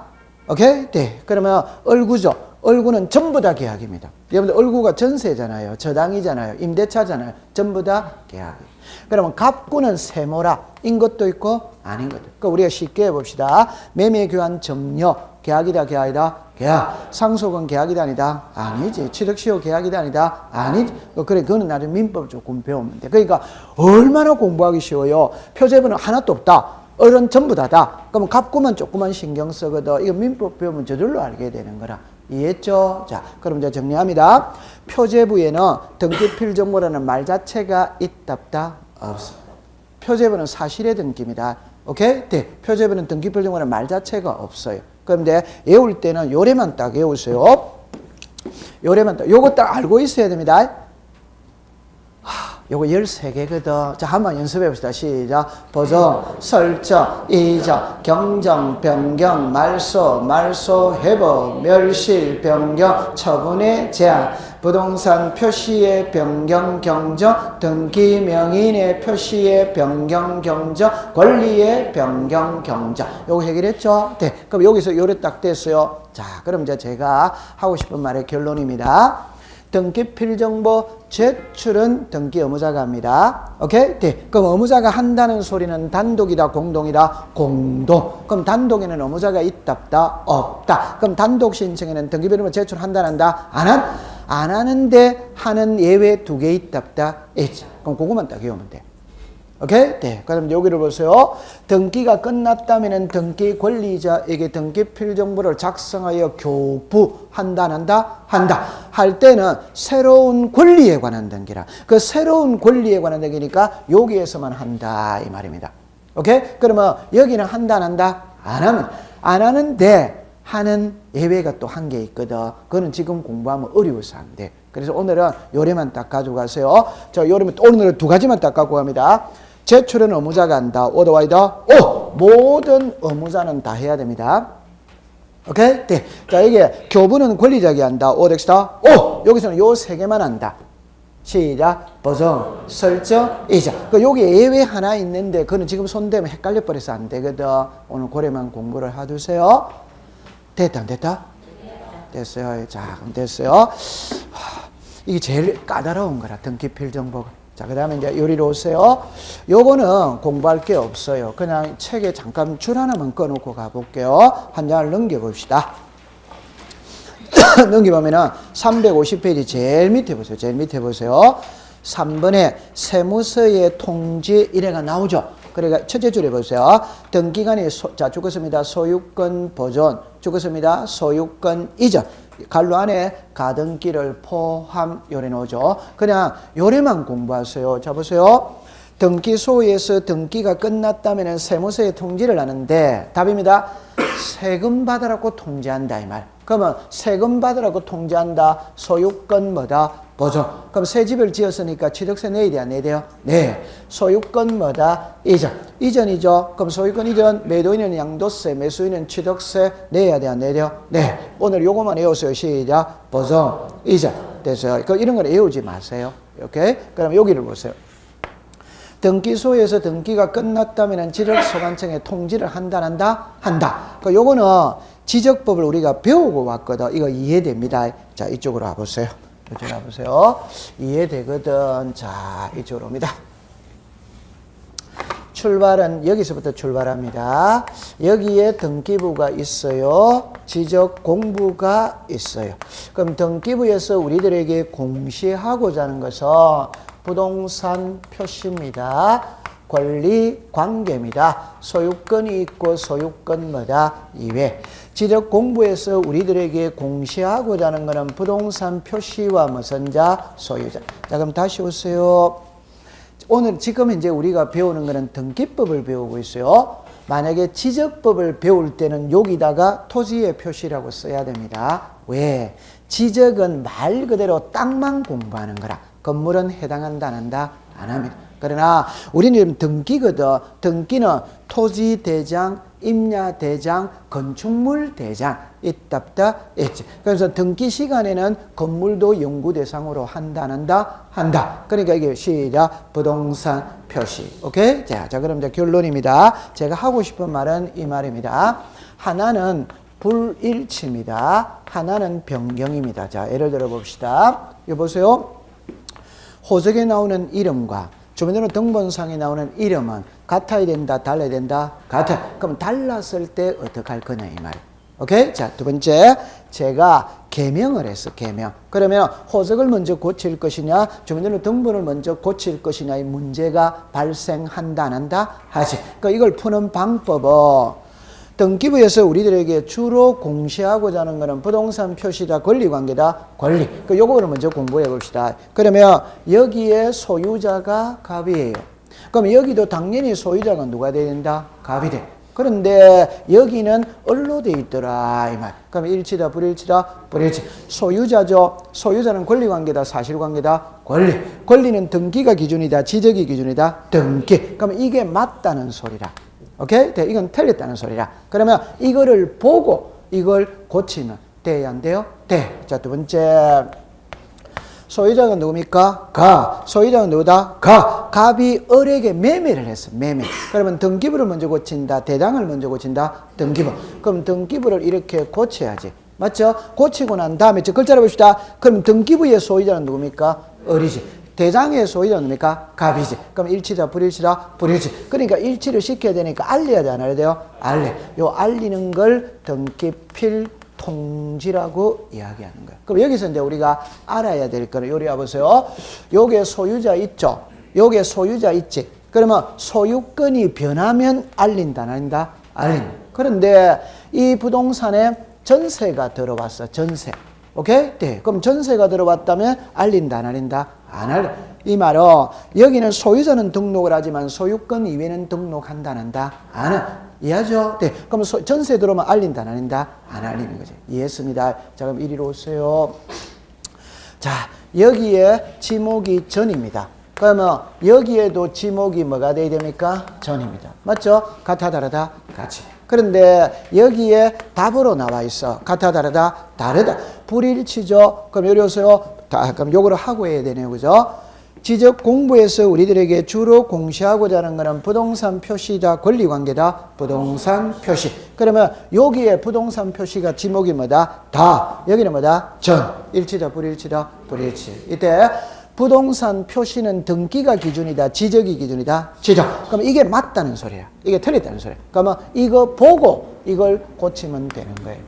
Speaker 1: 오케이? 네. 그러면 을구죠. 을구는 전부 다 계약입니다. 여러분들 을구가 전세잖아요. 저당이잖아요. 임대차잖아요. 전부 다 계약이에요. 그러면 갑구는 세모라. 인 것도 있고 아닌 것도 있고. 그러니까 우리가 쉽게 해봅시다. 매매 교환 정려. 계약이다, 계약이다? 계약. 상속은 계약이다, 아니다? 아니지. 취득시효 계약이다, 아니다? 아니지. 그래, 그거는 나중에 민법 조금 배우면 돼. 그러니까 얼마나 공부하기 쉬워요. 표제부는 하나도 없다. 을은 전부 다다. 그러면 갑구만 조금만 신경 쓰거든. 이거 민법 배우면 저절로 알게 되는 거라. 이해했죠? 자, 그럼 이제 정리합니다. 표제부에는 등기필정보라는 말 자체가 있다, 없어. 표제부는 사실의 등기입니다. 오케이? 네. 표제부는 등기필정보라는 말 자체가 없어요. 그럼 이제 외울 때는 요래만 딱 외우세요. 요래만 딱. 요거 딱 알고 있어야 됩니다. 요거 13개거든. 자, 한번 연습해 봅시다. 시작. 보정, 설정, 이적, 경정, 변경, 말소, 회복, 멸실, 변경, 처분의 제한, 부동산 표시의 변경, 경정, 등기 명인의 표시의 변경, 경정, 권리의 변경, 경정. 요거 해결했죠? 네. 그럼 여기서 요래 딱 됐어요. 자, 그럼 이제 제가 하고 싶은 말의 결론입니다. 등기필정보 제출은 등기 의무자가 합니다. 오케이? 네. 그럼 의무자가 한다는 소리는 단독이다, 공동이다? 공동. 그럼 단독에는 의무자가 있다, 없다. 그럼 단독 신청에는 등기필정보 제출한다, 한다? 안 하는데 하는 예외 2개 있다, 있지. 그럼 그거만 딱 외우면 돼. 오케이? 네. 그럼 여기를 보세요. 등기가 끝났다면 등기 권리자에게 등기필정보를 작성하여 교부한다, 한다. 할 때는 새로운 권리에 관한 등기라. 그 새로운 권리에 관한 등기니까 여기에서만 한다 이 말입니다. 오케이? 그러면 여기는 한다, 안 한다? 안 하는데 하는 예외가 또 한 개 있거든. 그거는 지금 공부하면 어려워서 안 돼. 그래서 오늘은 요래만 딱 가져가세요. 자, 요래면 오늘은 2가지만 딱 갖고 갑니다. 제출은 의무자가 한다. 오더와이더 모든 의무자는 다 해야 됩니다. 오케이? 네. 자, 이게 교부는 권리자가 한다. 오덱스다. 여기서는 요 3개만 한다. 시작. 보정, 설정, 이자. 여기 예외 하나 있는데 그거는 지금 손대면 헷갈려 버려서 안 되거든. 오늘 고래만 공부를 해두세요. 됐다, 안 됐다? 됐어요. 자, 그럼 됐어요. 이게 제일 까다로운 거라, 등기필정보가. 자, 그 다음에 이제 요리로 오세요. 요거는 공부할 게 없어요. 그냥 책에 잠깐 줄 하나만 꺼놓고 가볼게요. 한 장을 넘겨봅시다. 넘겨보면은 350페이지 제일 밑에 보세요. 제일 밑에 보세요. 3번에 세무서의 통지 이래가 나오죠. 그러니까 첫째 줄에 보세요. 등기간이 자, 죽었습니다. 소유권 보존. 죽었습니다. 소유권 이전. 갈로 안에 가등기를 포함 요래 나오죠. 그냥 요래만 공부하세요. 자, 보세요. 등기소에서 등기가 끝났다면 세무서에 통지를 하는데 답입니다. 세금 받으라고 통지한다 이 말. 그러면 세금 받으라고 통지한다. 소유권 뭐다? 보존. 그럼 새 집을 지었으니까 취득세 내야 돼, 안 내야 돼요? 네. 소유권 뭐다? 이전. 이전이죠. 그럼 소유권 이전, 매도인은 양도세, 매수인은 취득세 내야 돼, 안 내야 돼요? 네. 오늘 요거만 외우세요. 시작. 보존, 이전. 됐어요. 이런 걸 외우지 마세요. 오케이? 그럼 여기를 보세요. 등기소에서 등기가 끝났다면 지적소관청에 통지를 한다, 한다. 그러니까 요거는 지적법을 우리가 배우고 왔거든. 이거 이해됩니다. 자, 이쪽으로 와보세요. 이쪽으로 와보세요. 이해되거든. 자, 이쪽으로 옵니다. 출발은 여기서부터 출발합니다. 여기에 등기부가 있어요. 지적 공부가 있어요. 그럼 등기부에서 우리들에게 공시하고자 하는 것은 부동산 표시입니다. 권리 관계입니다. 소유권이 있고 소유권 뭐다? 이외. 지적 공부에서 우리들에게 공시하고자 하는 것은 부동산 표시와 무슨 자? 소유자. 자, 그럼 다시 오세요. 오늘 지금 이제 우리가 배우는 것은 등기법을 배우고 있어요. 만약에 지적법을 배울 때는 여기다가 토지의 표시라고 써야 됩니다. 왜? 지적은 말 그대로 땅만 공부하는 거라. 건물은 해당한다 안 한다? 안 합니다. 그러나 우리는 등기거든. 등기는 토지대장, 임야대장, 건축물대장 있답다 있지. 그래서 등기 시간에는 건물도 연구 대상으로 한다 안 한다? 한다. 그러니까 이게 시작 부동산 표시. 오케이? 자, 그럼 이제 결론입니다. 제가 하고 싶은 말은 이 말입니다. 하나는 불일치입니다. 하나는 변경입니다. 자, 예를 들어 봅시다. 이거 보세요. 호적에 나오는 이름과 주민등록 등본상에 나오는 이름은 같아야 된다, 달라야 된다? 같아. 그럼 달랐을 때 어떻게 할 거냐 이 말. 오케이? 자, 두 번째, 제가 개명을 했어, 개명. 그러면 호적을 먼저 고칠 것이냐, 주민등록 등본을 먼저 고칠 것이냐의 문제가 발생한다, 안 한다? 하지. 그러니까 이걸 푸는 방법은 등기부에서 우리들에게 주로 공시하고자 하는 것은 부동산 표시다, 권리관계다, 권리. 요거를 먼저 공부해 봅시다. 그러면 여기에 소유자가 갑이에요. 그럼 여기도 당연히 소유자가 누가 돼야 된다? 갑이 돼. 그런데 여기는 을로 돼 있더라 이 말. 그럼 일치다, 불일치다, 불일치. 소유자죠. 소유자는 권리관계다, 사실관계다, 권리. 권리는 등기가 기준이다, 지적이 기준이다, 등기. 그럼 이게 맞다는 소리라. 오케이? 네, 이건 틀렸다는 소리라. 그러면 이거를 보고 이걸 고치면 돼야 안 돼요? 돼. 자, 두 번째. 소유자가 누굽니까? 가. 소유자가 누구다? 가. 갑이 을에게 매매를 했어. 매매. 그러면 등기부를 먼저 고친다. 대장을 먼저 고친다. 등기부. 그럼 등기부를 이렇게 고쳐야지. 맞죠? 고치고 난 다음에 저 글자를 봅시다. 그럼 등기부의 소유자는 누굽니까? 을이지. 대장의 소유자는 뭡니까? 갑이지. 그럼 일치다, 불일치다, 불일치. 그러니까 일치를 시켜야 되니까 알려야 돼, 안 알려야 돼요? 알려. 요 알리는 걸 등기필 통지라고 이야기하는 거예요. 그럼 여기서 이제 우리가 알아야 될 거는 요리 와보세요. 요게 소유자 있죠? 요게 소유자 있지? 그러면 소유권이 변하면 알린다, 안 알린다? 알린다. 그런데 이 부동산에 전세가 들어왔어, 전세. 오케이? 네. 그럼 전세가 들어왔다면 알린다, 안 알린다? 안 알려. 이 말은 여기는 소유자는 등록을 하지만 소유권 이외에는 등록한다, 안 한다? 안 해. 이해하죠? 네. 그럼 전세 들어오면 알린다, 안 알린다? 안 알리는 거지. 이해했습니다. 자, 그럼 이리로 오세요. 자, 여기에 지목이 전입니다. 그러면 여기에도 지목이 뭐가 돼야 됩니까? 전입니다. 맞죠? 같아, 다르다? 같이. 그런데 여기에 답으로 나와 있어. 같아, 다르다? 다르다. 불일치죠? 그럼 여기 오세요. 그럼 요거를 하고 해야 되네요. 그죠? 지적 공부에서 우리들에게 주로 공시하고자 하는 것은 부동산 표시다, 권리관계다, 부동산 표시. 그러면 여기에 부동산 표시가 지목이 뭐다? 다. 여기는 뭐다? 전. 일치다, 불일치다, 불일치. 이때 부동산 표시는 등기가 기준이다, 지적이 기준이다, 지적. 그러면 이게 맞다는 소리야. 이게 틀렸다는 소리야. 그러면 이거 보고 이걸 고치면 되는 거예요.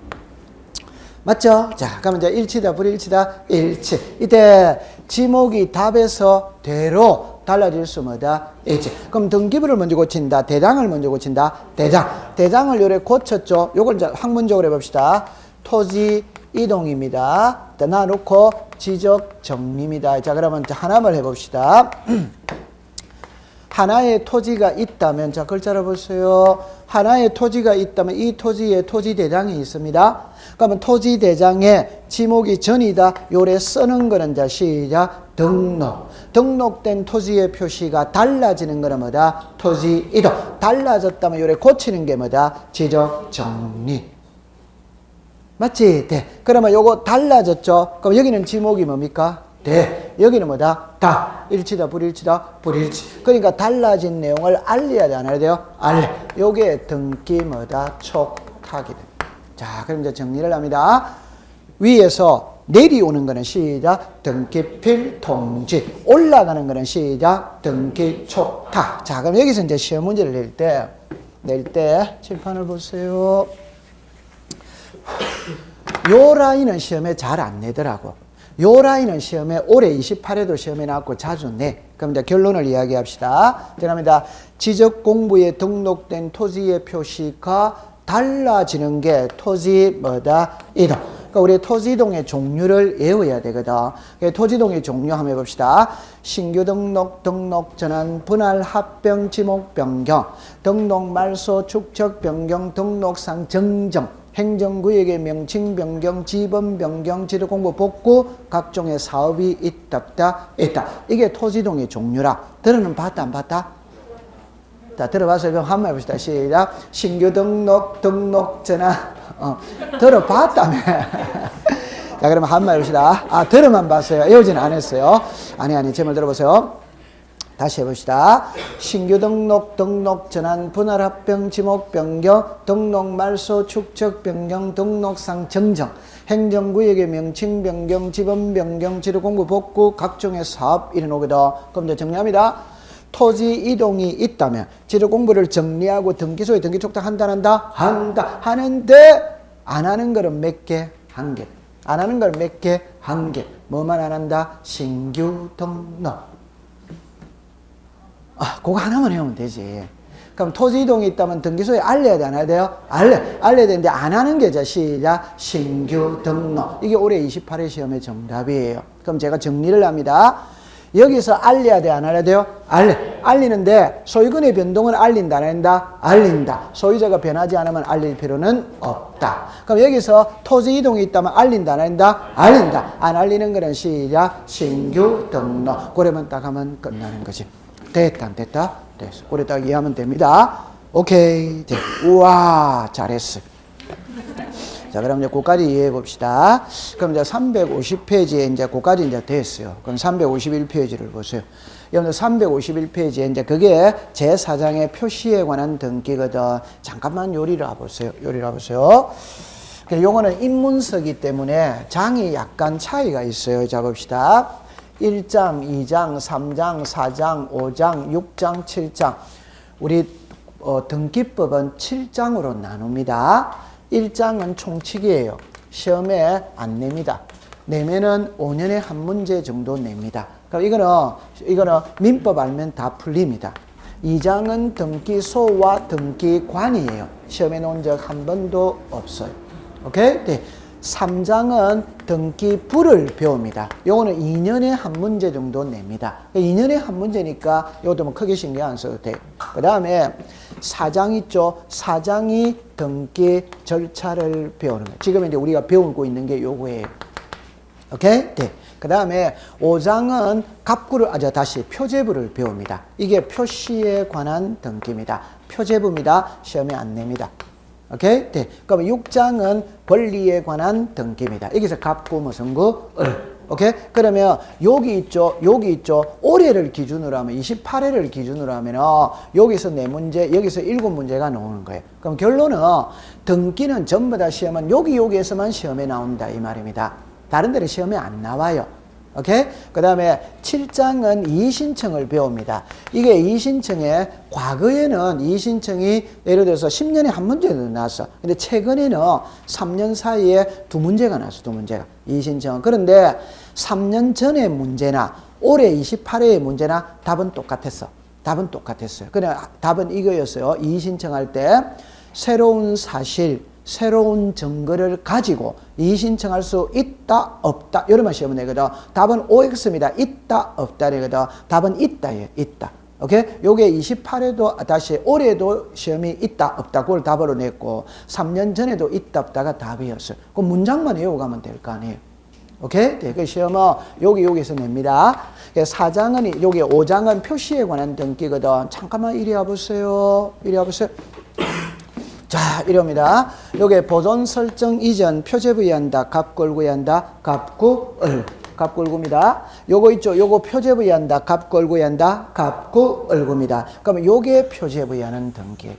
Speaker 1: 맞죠? 자, 그러면 이제 일치다, 불일치다, 일치. 이때 지목이 답에서 대로 달라질 수 뭐다? 일치. 그럼 등기부를 먼저 고친다, 대장을 먼저 고친다, 대장. 대장을 요래 고쳤죠? 요걸 이제 학문적으로 해봅시다. 토지 이동입니다. 놔놓고 지적 정리입니다. 자, 그러면 하나만 해봅시다. 하나의 토지가 있다면, 자, 글자를 보세요. 하나의 토지가 있다면 이 토지에 토지대장이 있습니다. 그러면 토지대장에 지목이 전이다. 요래 쓰는 거는 자, 시작. 등록. 등록된 토지의 표시가 달라지는 거는 뭐다? 토지 이동. 달라졌다면 요래 고치는 게 뭐다? 지적 정리. 맞지? 네. 그러면 요거 달라졌죠? 그럼 여기는 지목이 뭡니까? 대. 여기는 뭐다? 다. 일치다, 불일치다, 불일치. 그러니까 달라진 내용을 알려야 돼, 안 알려야 돼요? 알려. 요게 등기 뭐다? 촉탁이 돼. 자, 그럼 이제 정리를 합니다. 위에서 내려오는 거는 시작. 등기필 통지. 올라가는 거는 시작. 등기 촉탁. 자, 그럼 여기서 이제 시험 문제를 낼 때 칠판을 보세요. 요 라인은 시험에 잘 안 내더라고. 요 라인은 시험에 올해 28회도 시험에 나왔고 자주 내. 그럼 이제 결론을 이야기합시다. 그럽니다. 지적 공부에 등록된 토지의 표시가 달라지는 게 토지 뭐다? 이동. 그러니까 우리 토지 이동의 종류를 외워야 되거든. 토지 이동의 종류 한번 해봅시다. 신규 등록, 등록 전환, 분할, 합병, 지목 변경, 등록 말소, 축적 변경, 등록상 정정, 행정구역의 명칭 변경, 지번 변경, 지도 공부 복구, 각종의 사업이 있다 없다 있다. 이게 토지 이동의 종류라. 들어는 봤다 안 봤다? 자, 들어봐서 그럼 한번 해봅시다. 시작. 신규 등록, 등록 전환. 들어봤다며. 자, 그러면 한번 해봅시다. 아, 들어만 봤어요. 외우지는 안 했어요. 아니, 제 말 들어보세요. 다시 해봅시다. 신규 등록, 등록 전환, 분할 합병, 지목 변경, 등록 말소, 축적 변경, 등록상 정정, 행정구역의 명칭 변경, 지번 변경, 지도 공부 복구, 각종의 사업 이런 오거든. 그럼 이제 정리합니다. 토지 이동이 있다면 지도 공부를 정리하고 등기소에 등기 촉탁한다 안 한다? 한다. 하는데 안 하는 거는 몇 개? 한 개. 안 하는 걸 몇 개? 한 개. 뭐만 안 한다? 신규 등록. 아, 그거 하나만 해오면 되지. 그럼 토지 이동이 있다면 등기소에 알려야 돼, 안 해야 돼요? 알려야 되는데 안 하는 게 시작. 신규 등록. 이게 올해 28회 시험의 정답이에요. 그럼 제가 정리를 합니다. 여기서 알려야 돼, 안 알려야 돼요? 알리는데 소유권의 변동은 알린다, 안 알린다? 알린다. 소유자가 변하지 않으면 알릴 필요는 없다. 그럼 여기서 토지 이동이 있다면 알린다, 안 알린다? 알린다. 안 알리는 거는 시작. 신규 등록. 그러면 딱 하면 끝나는 거지. 됐다, 안 됐다? 됐어. 그래 딱 이해하면 됩니다. 오케이. 네. 우와, 잘했어. 자, 그럼 이제 그까지 이해해 봅시다. 그럼 이제 350페이지에 이제 그까지 이제 됐어요. 그럼 351페이지를 보세요. 여러분들 351페이지에 이제 그게 제4장의 표시에 관한 등기거든. 잠깐만 요리를 와보세요. 요거는 인문서기 때문에 장이 약간 차이가 있어요. 자, 봅시다. 1장, 2장, 3장, 4장, 5장, 6장, 7장. 우리 등기법은 7장으로 나눕니다. 1장은 총칙이에요. 시험에 안 냅니다. 내면은 5년에 한 문제 정도 냅니다. 그럼 이거는 민법 알면 다 풀립니다. 2장은 등기소와 등기관이에요. 시험에 놓은 적 한 번도 없어요. 오케이? 네. 3장은 등기부를 배웁니다. 요거는 2년에 한 문제 정도 냅니다. 2년에 한 문제니까 이것도 뭐 크게 신경 안 써도 돼요. 그 다음에 4장 있죠. 4장이 등기 절차를 배우는 거예요. 지금 이제 우리가 배우고 있는 게 요거예요. 오케이? 네. 그 다음에 5장은 다시 표제부를 배웁니다. 이게 표시에 관한 등기입니다. 표제부입니다. 시험에 안 냅니다. 오케이? 네. 그럼 6장은 권리에 관한 등기입니다. 여기서 갑구, 무슨 구, 을. 오케이? 그러면 여기 있죠. 올해를 기준으로 하면 28회를 기준으로 하면 여기서 4문제, 여기서 7문제가 나오는 거예요. 그럼 결론은 등기는 전부 다 시험은 여기에서만 시험에 나온다 이 말입니다. 다른 데는 시험에 안 나와요. 오케이? 그 다음에 7장은 이의신청을 배웁니다. 이게 이의신청에 과거에는 이의신청이 예를 들어서 10년에 한 문제도 나왔어. 근데 최근에는 3년 사이에 2문제가 나왔어. 2문제가. 이의신청. 그런데 3년 전의 문제나 올해 28회의 문제나 답은 똑같았어. 그냥 답은 이거였어요. 이의신청할 때 새로운 사실, 새로운 증거를 가지고 이의신청할 수 있다 없다 이런만 시험은 내거든. 답은 OX입니다. 있다 없다 내거든. 답은 있다예요. 있다. 오케이? 요게 28회도 다시 올해도 시험이 있다 없다 그걸 답으로 냈고 3년 전에도 있다 없다가 답이었어요. 그 문장만 외워가면 될 거 아니에요. 오케이? 네, 그 시험은 여기서 냅니다. 4장은 여기 5장은 표시에 관한 등기거든. 잠깐만 이리 와보세요. 자, 이럽니다. 요게 보존 설정 이전 표제부 이한다. 갑골구 이한다. 갑구을. 갑골구입니다. 요거 있죠. 요거 표제부 이한다. 갑골구 이한다. 갑구을구입니다. 그러면 요게 표제부 이하는 등기.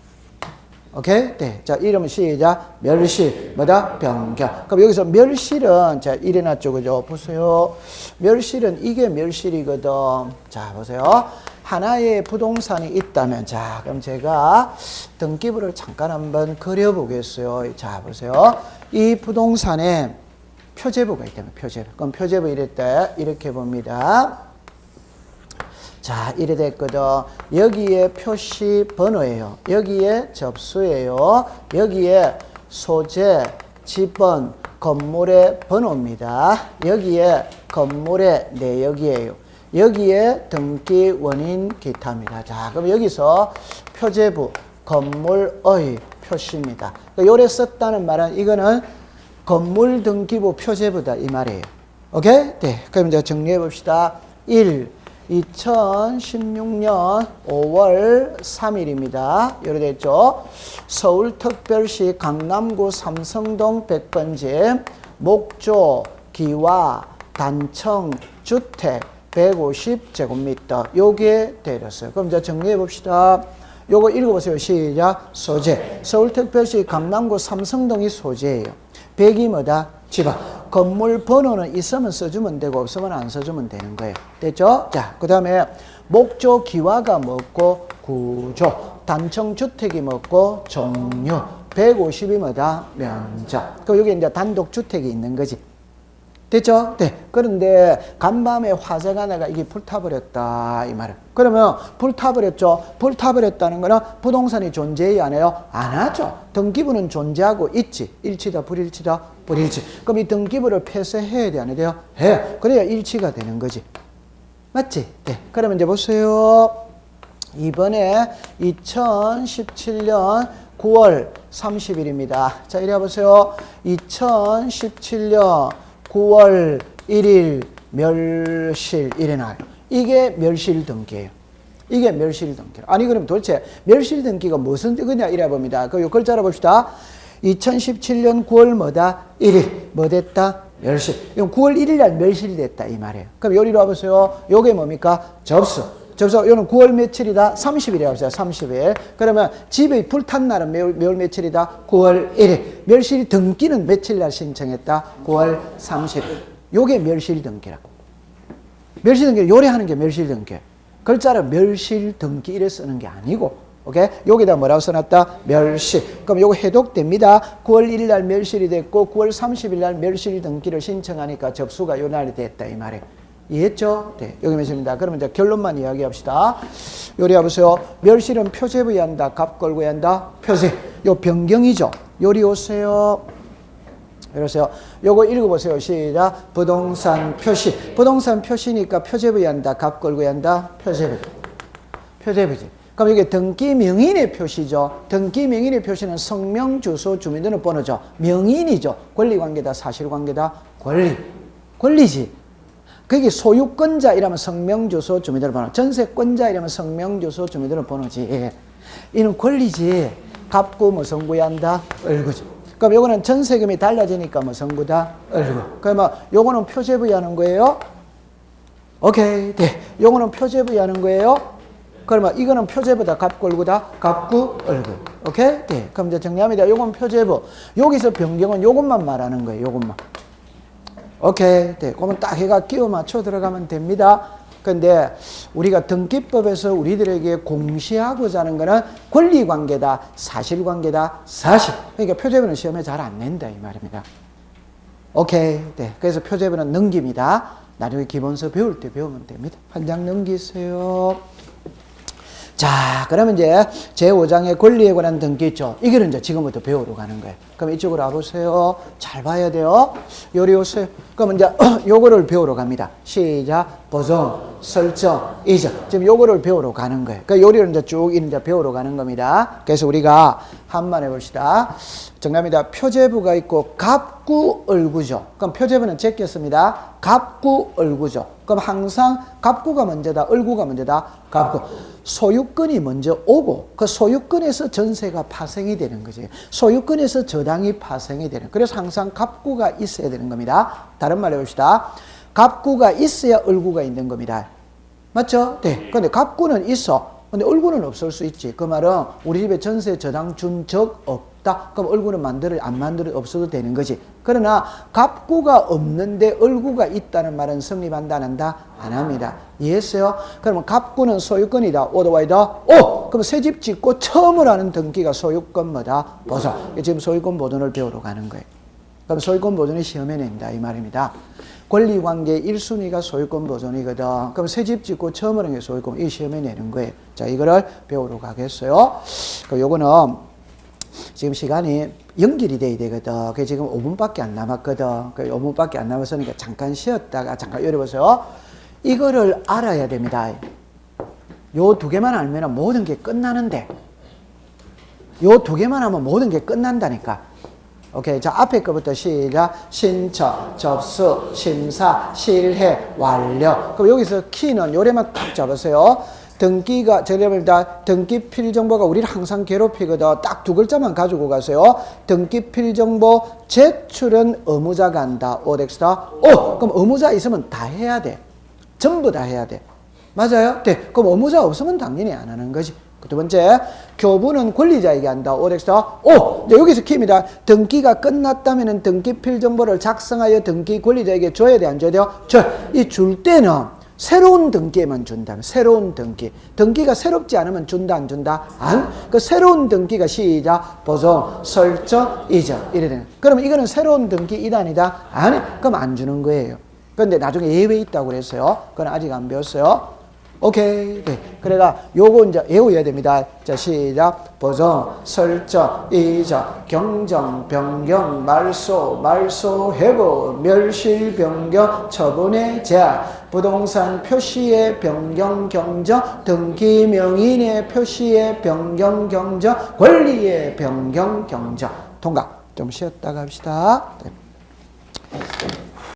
Speaker 1: 오케이? 네. 자, 이러면 시작. 멸실. 뭐다? 변경. 그럼 여기서 멸실은, 자, 이래놨죠. 그죠? 보세요. 멸실은 이게 멸실이거든. 자, 보세요. 하나의 부동산이 있다면, 자, 그럼 제가 등기부를 잠깐 한번 그려보겠어요. 자, 보세요. 이 부동산에 표제부가 있다면, 표제부. 그럼 표제부 이럴 때 이렇게 봅니다. 자, 이래 됐거든. 여기에 표시 번호예요. 여기에 접수예요. 여기에 소재, 지번, 건물의 번호입니다. 여기에 건물의 내역이에요. 여기에 등기 원인 기타입니다. 자, 그럼 여기서 표제부, 건물의 표시입니다. 요래 썼다는 말은 이거는 건물 등기부 표제부다 이 말이에요. 오케이? 네. 그럼 이제 정리해 봅시다. 1. 2016년 5월 3일입니다. 요래 됐죠? 서울특별시 강남구 삼성동 100번지 목조, 기와, 단청, 주택 150제곱미터 요게 되었어요. 그럼 이제 정리해 봅시다. 요거 읽어보세요. 시작. 소재. 서울특별시 강남구 삼성동이 소재예요. 100이 뭐다? 지방. 건물 번호는 있으면 써주면 되고 없으면 안 써주면 되는 거예요. 됐죠? 자, 그 다음에 목조 기와가 뭐고 구조. 단청 주택이 뭐고 종류. 150이 뭐다? 면적. 그럼 여기 이제 단독 주택이 있는 거지. 됐죠? 네. 그런데 간밤에 화재가 나가 이게 불타버렸다 이 말은. 그러면 불타버렸죠. 불타버렸다는 거는 부동산이 존재해야 안 해요? 안 하죠. 등기부는 존재하고 있지. 일치다 불일치다 불일치. 그럼 이 등기부를 폐쇄해야 돼 안 해야 돼요? 해. 그래야 일치가 되는 거지. 맞지? 네. 그러면 이제 보세요. 이번에 2017년 9월 30일입니다. 자, 이래 보세요. 2017년 9월 1일 멸실 이래 나와요. 이게 멸실 등기예요. 이게 멸실 등기. 아니 그럼 도대체 멸실 등기가 무슨 뜻이냐 이래 봅니다. 그 글자로 봅시다. 2017년 9월 뭐다? 1일. 뭐 됐다? 멸실. 이건 9월 1일 날 멸실이 됐다 이 말이에요. 그럼 요리로 와보세요. 요게 뭡니까? 접수. 접수. 요는 9월 며칠이다? 30일이라고 하죠. 30일. 그러면 집이 불탄 날은 몇 며칠이다? 9월 1일. 멸실 등기는 며칠 날 신청했다? 9월 30일. 요게 멸실 등기라고. 멸실 등기를 요래하는 게 멸실 등기. 글자를 멸실 등기 이래 쓰는 게 아니고, 오케이? 여기다 뭐라고 써놨다? 멸실. 그럼 요거 해독됩니다. 9월 1일 날 멸실이 됐고, 9월 30일 날 멸실 등기를 신청하니까 접수가 요 날이 됐다 이 말이에요. 이해했죠? 네, 여기 몇입니다. 그러면 이제 결론만 이야기합시다. 요리 해보세요. 멸실은 표제부에 한다, 값 걸고 한다, 표제. 요 변경이죠. 요리 오세요. 이러세요. 요거 읽어보세요. 시작. 부동산 표시. 부동산 표시니까 표제부에 한다, 값 걸고 한다, 표제부. 표제부지. 그럼 이게 등기 명인의 표시죠. 등기 명인의 표시는 성명, 주소, 주민등록번호죠. 명인이죠. 권리관계다, 사실관계다, 권리. 권리지. 그게 소유권자 이라면 성명, 주소, 주민등록번호. 전세권자 이라면 성명, 주소, 주민등록번호지. 이는 권리지. 갚고 무슨 구한다? 을구죠. 그럼 요거는 전세금이 달라지니까 무슨 구다? 을구. 그러면 요거는 표제부에 하는 거예요. 오케이. 네. 요거는 표제부에 하는 거예요. 그러면 이거는 표제부다. 값고 을구다. 값구 을구. 오케이? 네. 그럼 이제 정리합니다. 요건 표제부. 여기서 변경은 요것만 말하는 거예요. 요것만. 오케이. 네. 그러면 딱 해가 끼워 맞춰 들어가면 됩니다. 근데 우리가 등기법에서 우리들에게 공시하고자 하는 거는 권리관계다, 사실관계다, 사실. 그러니까 표제부는 시험에 잘 안 낸다 이 말입니다. 오케이. 네. 그래서 표제부는 넘깁니다. 나중에 기본서 배울 때 배우면 됩니다. 한 장 넘기세요. 자, 그러면 이제 제5장의 권리에 관한 등기 있죠. 이거는 이제 지금부터 배우러 가는 거예요. 그럼 이쪽으로 와보세요. 잘 봐야 돼요. 요리 오세요. 그럼 이제 요거를 배우러 갑니다. 시작. 보정, 설정, 이전. 지금 요거를 배우러 가는 거예요. 그 요리를 이제 쭉 이제 배우러 가는 겁니다. 그래서 우리가 한번 해봅시다. 정답입니다. 표제부가 있고 갑구 을구죠. 그럼 표제부는 제꼈습니다. 갑구 을구죠. 그럼 항상 갑구가 먼저다, 을구가 먼저다. 갑구. 소유권이 먼저 오고 그 소유권에서 전세가 파생이 되는 거지. 소유권에서 저당이 파생이 되는. 그래서 항상 갑구가 있어야 되는 겁니다. 다른 말로 해봅시다. 갑구가 있어야 을구가 있는 겁니다. 맞죠? 네. 근데 갑구는 있어. 근데 을구는 없을 수 있지. 그 말은 우리 집에 전세 저당 준 적 없다. 그럼 을구는 안 만들어 없어도 되는 거지. 그러나 갑구가 없는데 을구가 있다는 말은 성립한다 안 한다? 안 합니다. 이해했어요? 그러면 갑구는 소유권이다. 오도와이다. 오! 그럼 새 집 짓고 처음으로 하는 등기가 소유권 뭐다? 보존. 지금 소유권 보존을 배우러 가는 거예요. 그럼 소유권 보존이 시험에 낸다 이 말입니다. 권리관계 1순위가 소유권 보존이거든. 그럼 새 집 짓고 처음 하는 게 소유권. 이 시험에 내는 거예요. 자, 이거를 배우러 가겠어요. 요거는 지금 시간이 연결이 돼야 되거든. 그게 지금 5분밖에 안 남았거든. 5분밖에 안 남았으니까 잠깐 쉬었다가 잠깐 열어보세요. 이거를 알아야 됩니다. 요 두 개만 알면 모든 게 끝나는데, 요 두 개만 하면 모든 게 끝난다니까. 오케이. 자, 앞에 거부터 시작. 신청, 접수, 심사, 실해, 완료. 그럼 여기서 키는 요래만 딱 잡으세요. 등기가, 제가 등기 필정보가 우리를 항상 괴롭히거든. 딱 두 글자만 가지고 가세요. 등기 필정보 제출은 의무자가 한다. 오덱스다. 그럼 의무자 있으면 다 해야 돼. 전부 다 해야 돼. 맞아요? 네. 그럼 의무자 없으면 당연히 안 하는 거지. 두 번째, 교부는 권리자에게 한다. 오덱스다. 여기서 키입니다. 등기가 끝났다면 등기 필정보를 작성하여 등기 권리자에게 줘야 돼, 안 줘야 돼요? 이 줄 때는 새로운 등기에만 준다. 새로운 등기. 등기가 새롭지 않으면 준다, 안 준다? 그 새로운 등기가 시작, 보존, 설정, 이전. 이래 되는. 그러면 이거는 새로운 등기 이단이다? 그럼 안 주는 거예요. 그런데 나중에 예외 있다고 그랬어요. 그건 아직 안 배웠어요. 오케이. 네. 그래가 요거 이제 외워야 됩니다. 자, 시작. 보존, 설정, 이전, 경정, 변경, 말소, 회복, 멸실, 변경, 처분의 제한, 부동산 표시의 변경, 경정, 등기 명인의 표시의 변경, 경정, 권리의 변경, 경정. 통과. 좀 쉬었다가 합시다. 네.